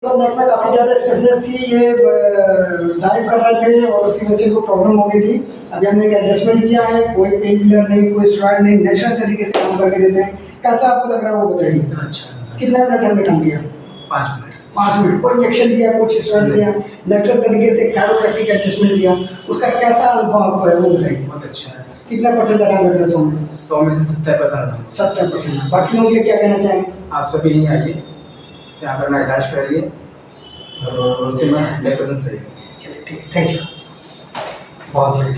तो नेक में काफ़ी ज़्यादा स्टिफनेस थी, ये डाइव कर रहे थे और उसकी वजह से इनको प्रॉब्लम हो गई थी। अभी हमने एक एडजस्टमेंट किया है, कोई पेन किलर नहीं, कोई स्टेरॉइड नहीं, नेचुरल तरीके से काम करके देते हैं। कैसा आपको लग रहा है वो बताइए। अच्छा, कितने मिनट हमने काम किया? 5 मिनट। 5 मिनट। कोई इंजेक्शन दिया, कुछ स्टेरॉइड दिया, नेचुरल तरीके से कैरोप्रैक्टिक एडजस्टमेंट दिया, उसका कैसा अनुभव आपको है वो बताइए। बहुत अच्छा है। कितना परसेंट आराम लग रहा है 100 में? 100 में से 70% 70%। बाकी लोगों के लिए क्या कहना चाहेंगे? आप सभी यहीं आइए, यहाँ पर अपना इलाज कराइए और उससे मैं 100% सही है। चलिए ठीक है, थैंक यू। बहुत बढ़िया।